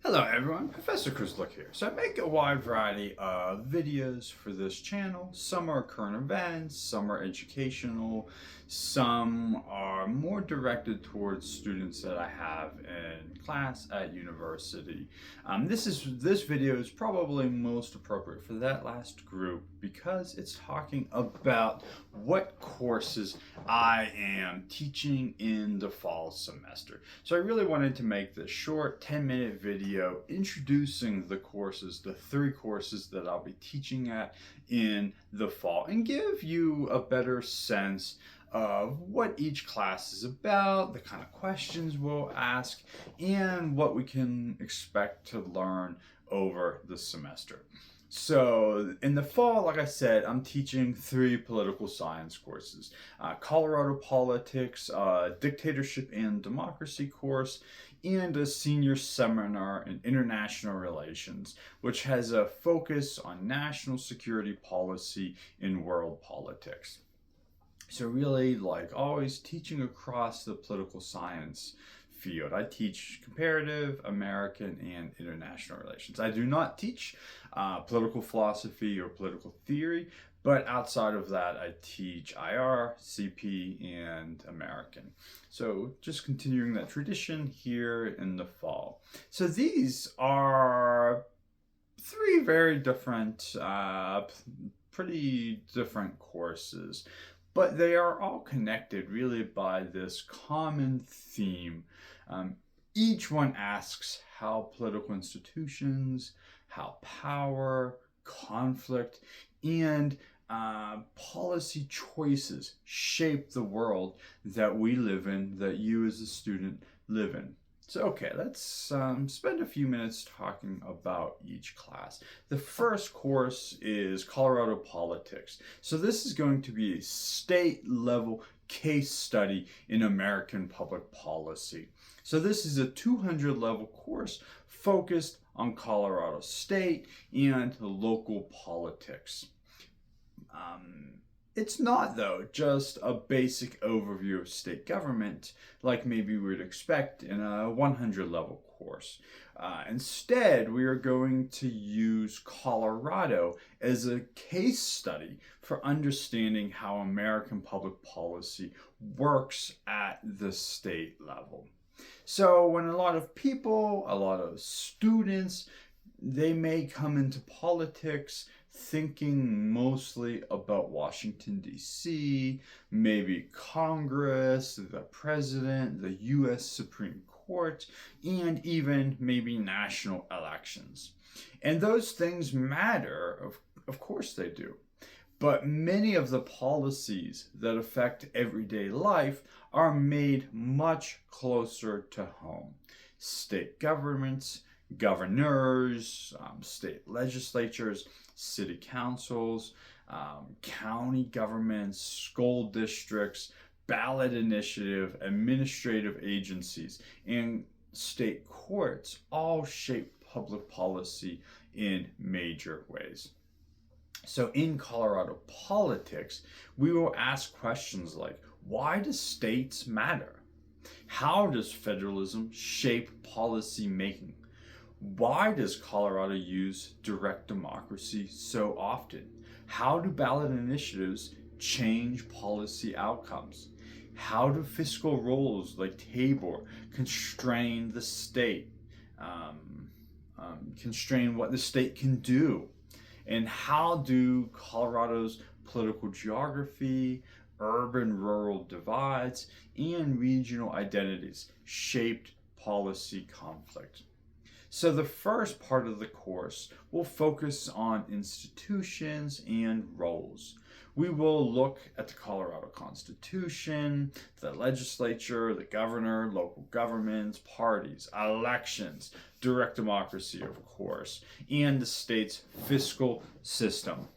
Hello everyone, Professor Kusluch here. So I make a wide variety of videos for this channel. Some are current events, some are educational, some are more directed towards students that I have in class at university. This video is probably most appropriate for that last group because it's talking about what courses I am teaching in the fall semester. So I really wanted to make this short 10-minute video introducing the courses, the 3 courses that I'll be teaching at in the fall, and give you a better sense of what each class is about, the kind of questions we'll ask, and what we can expect to learn over the semester. So in the fall, like I said, I'm teaching 3 political science courses. Colorado Politics, Dictatorship and Democracy course, and a senior seminar in international relations, which has a focus on national security policy in world politics. So really, like always, teaching across the political science field. I teach comparative, American, and international relations. I do not teach political philosophy or political theory, but outside of that, I teach IR, CP, and American. So just continuing that tradition here in the fall. So these are 3 very different, pretty different courses, but they are all connected really by this common theme. Each one asks how political institutions, how power, conflict, and policy choices shape the world that we live in, that you as a student live in. So, okay, let's spend a few minutes talking about each class. The first course is Colorado Politics. So this is going to be a state-level case study in American public policy. So this is a 200-level course focused on Colorado state and local politics. It's not, though, just a basic overview of state government like maybe we would expect in a 100-level course. Instead, we are going to use Colorado as a case study for understanding how American public policy works at the state level. So when a lot of people, a lot of students, they may come into politics thinking mostly about Washington, D.C., maybe Congress, the President, the U.S. Supreme Court, and even maybe national elections. And those things matter, of course they do. But many of the policies that affect everyday life are made much closer to home. State governments, governors, state legislatures, city councils, county governments, school districts, ballot initiative, administrative agencies, and state courts all shape public policy in major ways. So in Colorado Politics, we will ask questions like, why do states matter? How does federalism shape policy making? Why does Colorado use direct democracy so often? How do ballot initiatives change policy outcomes? How do fiscal rules like Tabor constrain the state, constrain what the state can do? And how do Colorado's political geography, urban-rural divides, and regional identities shaped policy conflict? So the first part of the course will focus on institutions and roles. We will look at the Colorado Constitution, the legislature, the governor, local governments, parties, elections, direct democracy, of course, and the state's fiscal system.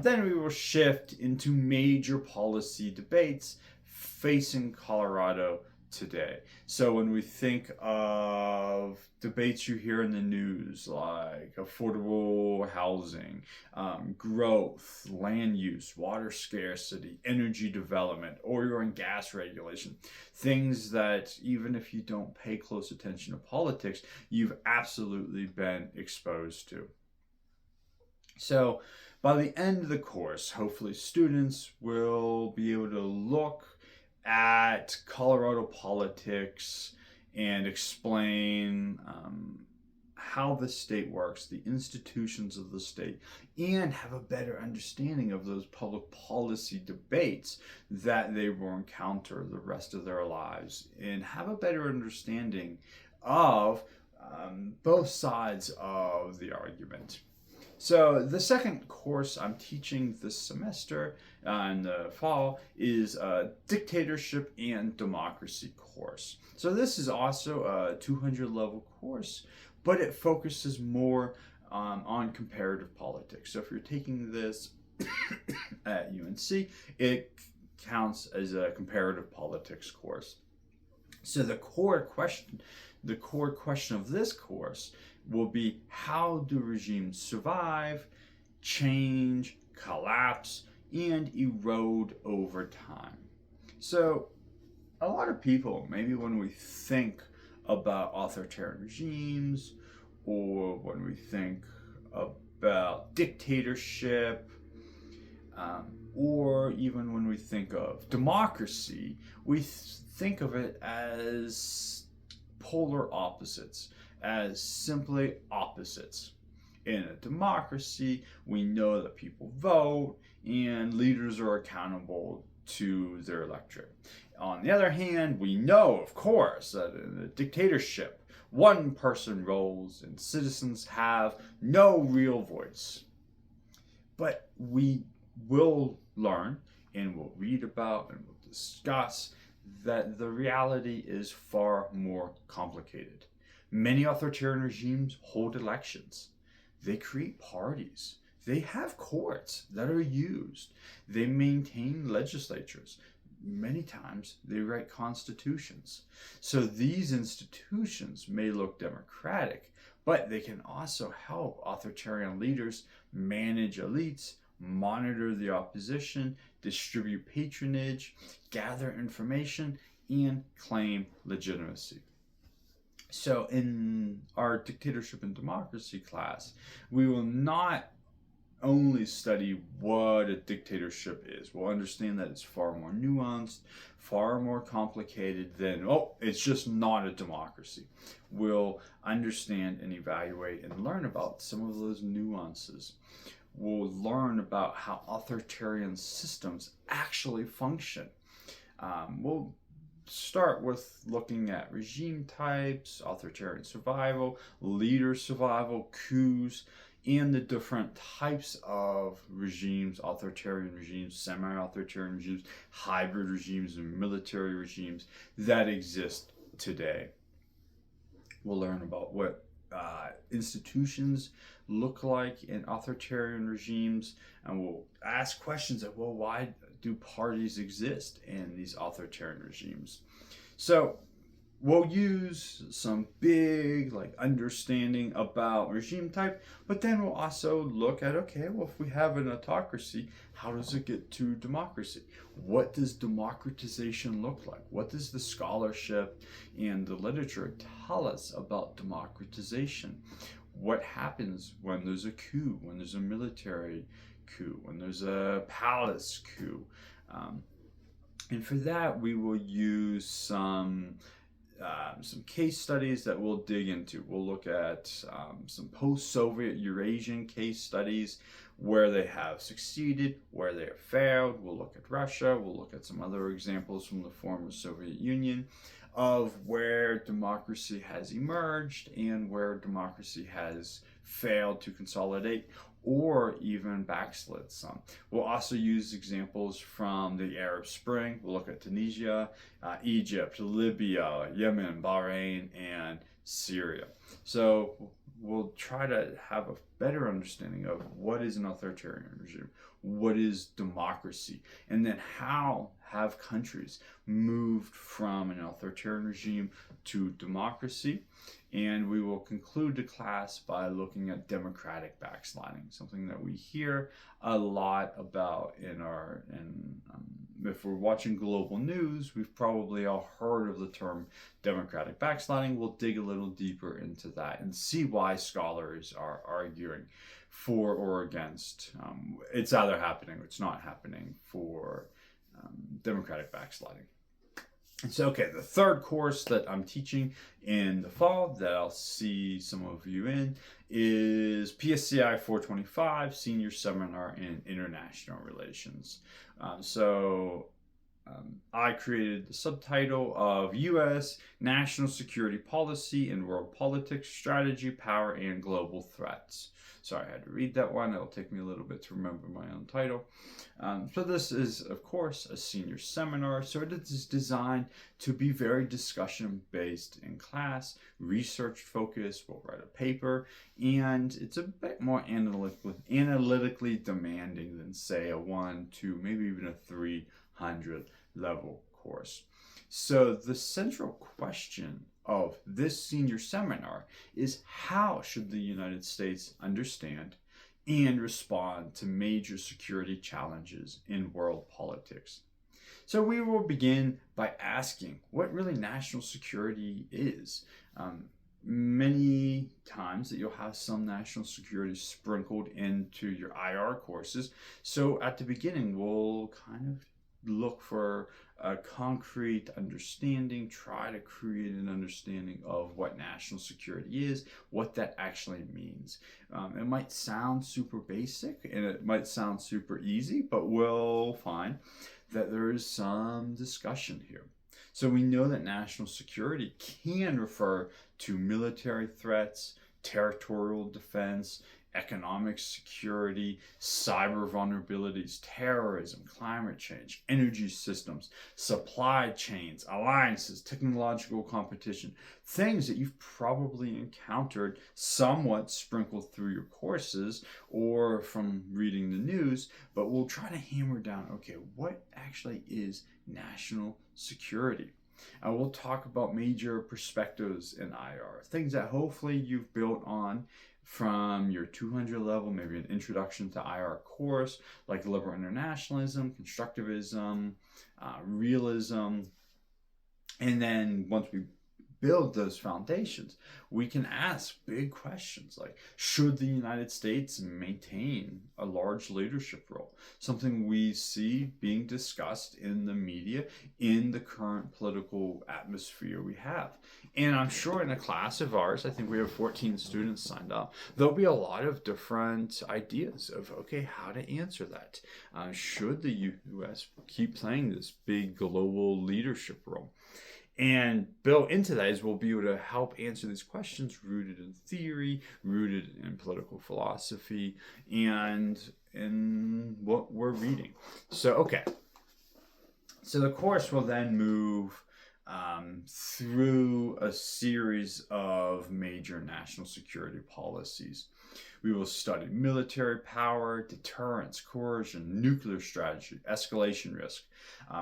Then we will shift into major policy debates facing Colorado today. So when we think of debates you hear in the news, like affordable housing, growth, land use, water scarcity, energy development, oil and gas regulation, things that even if you don't pay close attention to politics, you've absolutely been exposed to. So by the end of the course, hopefully students will be able to look at Colorado politics and explain how the state works, the institutions of the state, and have a better understanding of those public policy debates that they will encounter the rest of their lives, and have a better understanding of both sides of the argument. So the second course I'm teaching this semester in the fall is a Dictatorship and Democracy course. So this is also a 200 level course, but it focuses more on comparative politics. So if you're taking this at UNC, it counts as a comparative politics course. So the core question of this course will be, how do regimes survive, change, collapse, and erode over time? So a lot of people, maybe when we think about authoritarian regimes, or when we think about dictatorship, or even when we think of democracy, we think of it as polar opposites, as simply opposites. In a democracy, we know that people vote and leaders are accountable to their electorate. On the other hand, we know, of course, that in a dictatorship, one person rules and citizens have no real voice. But we will learn and we'll read about and we'll discuss that the reality is far more complicated. Many authoritarian regimes hold elections. They create parties. They have courts that are used. They maintain legislatures. Many times they write constitutions. So these institutions may look democratic, but they can also help authoritarian leaders manage elites, monitor the opposition, distribute patronage, gather information, and claim legitimacy. So in our Dictatorship and Democracy class, we will not only study what a dictatorship is. We'll understand that it's far more nuanced, far more complicated than, oh, it's just not a democracy. We'll understand and evaluate and learn about some of those nuances. We'll learn about how authoritarian systems actually function. We'll start with looking at regime types, authoritarian survival, leader survival, coups, and the different types of regimes, authoritarian regimes, semi-authoritarian regimes, hybrid regimes, and military regimes that exist today. We'll learn about what institutions look like in authoritarian regimes, and we'll ask questions of, well, why do parties exist in these authoritarian regimes? So we'll use some big understanding about regime type, but then we'll also look at, okay, well, if we have an autocracy, how does it get to democracy? What does democratization look like? What does the scholarship and the literature tell us about democratization? What happens when there's a coup, when there's a military coup, when there's a palace coup? And for that, we will use some case studies that we'll dig into. We'll look at some post-Soviet Eurasian case studies where they have succeeded, where they have failed. We'll look at Russia. We'll look at some other examples from the former Soviet Union of where democracy has emerged and where democracy has failed to consolidate or even backslid some. We'll also use examples from the Arab Spring. We'll look at Tunisia, Egypt, Libya, Yemen, Bahrain, and Syria. So we'll try to have a better understanding of what is an authoritarian regime, what is democracy, and then how have countries moved from an authoritarian regime to democracy. And we will conclude the class by looking at democratic backsliding, something that we hear a lot about if we're watching global news, we've probably all heard of the term democratic backsliding. We'll dig a little deeper into that and see why scholars are arguing for or against. It's either happening or it's not happening for democratic backsliding. And so, okay, the third course that I'm teaching in the fall that I'll see some of you in is PSCI 425, Senior Seminar in International Relations. I created the subtitle of U.S. National Security Policy and World Politics, Strategy, Power, and Global Threats. Sorry, I had to read that one. It'll take me a little bit to remember my own title. So this is, of course, a senior seminar. So it is designed to be very discussion-based in class, research-focused. We'll write a paper, and it's a bit more analytically demanding than, say, a 1, 2, maybe even a 300 level course. So the central question of this senior seminar is, how should the United States understand and respond to major security challenges in world politics? So we will begin by asking what really national security is. Many times that you'll have some national security sprinkled into your IR courses. So at the beginning, we'll kind of look for a concrete understanding, try to create an understanding of what national security is, what that actually means. It might sound super basic and it might sound super easy, but we'll find that there is some discussion here. So we know that national security can refer to military threats, territorial defense, economic security, cyber vulnerabilities, terrorism, climate change, energy systems, supply chains, alliances, technological competition, things that you've probably encountered somewhat sprinkled through your courses or from reading the news, but we'll try to hammer down, okay, what actually is national security? We'll talk about major perspectives in IR, things that hopefully you've built on from your 200 level, maybe an introduction to IR course, like liberal internationalism, constructivism, realism. And then once we build those foundations, we can ask big questions like, should the United States maintain a large leadership role? Something we see being discussed in the media in the current political atmosphere we have. And I'm sure in a class of ours, I think we have 14 students signed up, there'll be a lot of different ideas of, okay, how to answer that. Should the U.S. keep playing this big global leadership role? And built into that is we'll be able to help answer these questions rooted in theory, rooted in political philosophy, and in what we're reading. So, okay. So the course will then move through a series of major national security policies. We will study military power, deterrence, coercion, nuclear strategy, escalation risk.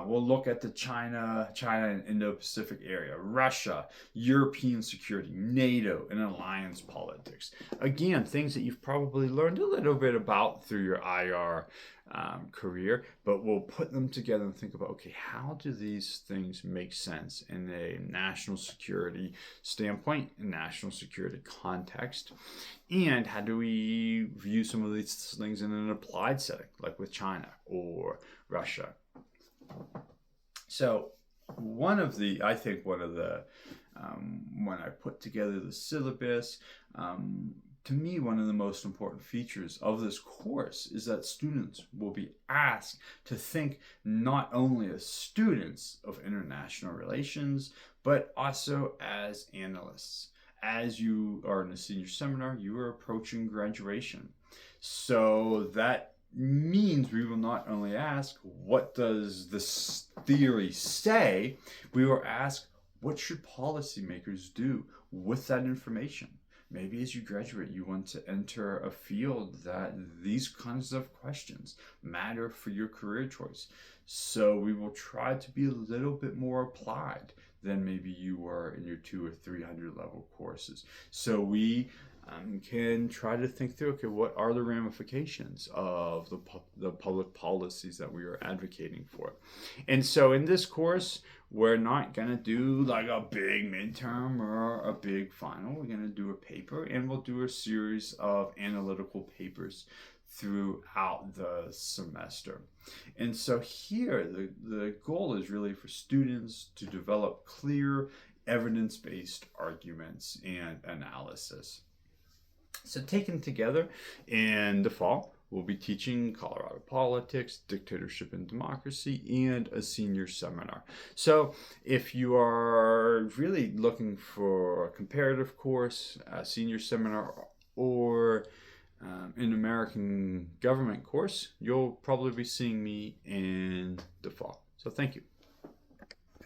We'll look at the China and Indo-Pacific area, Russia, European security, NATO, and alliance politics. Again, things that you've probably learned a little bit about through your IR career, but we'll put them together and think about, okay, how do these things make sense in a national security standpoint, a national security context, and how do we view some of these things in an applied setting, like with China or Russia. So when I put together the syllabus, to me, one of the most important features of this course is that students will be asked to think not only as students of international relations, but also as analysts. As you are in a senior seminar, you are approaching graduation. So that means we will not only ask, what does this theory say? We will ask, what should policymakers do with that information? Maybe as you graduate, you want to enter a field that these kinds of questions matter for your career choice. So we will try to be a little bit more applied than maybe you were in your 200 or 300 level courses. So we can try to think through, okay, what are the ramifications of the public policies that we are advocating for? And so in this course, we're not going to do like a big midterm or a big final. We're going to do a paper, and we'll do a series of analytical papers throughout the semester. And so here, the goal is really for students to develop clear evidence-based arguments and analysis. So taken together, in the fall, we'll be teaching Colorado politics, dictatorship and democracy, and a senior seminar. So if you are really looking for a comparative course, a senior seminar, or an American government course, you'll probably be seeing me in the fall. So thank you.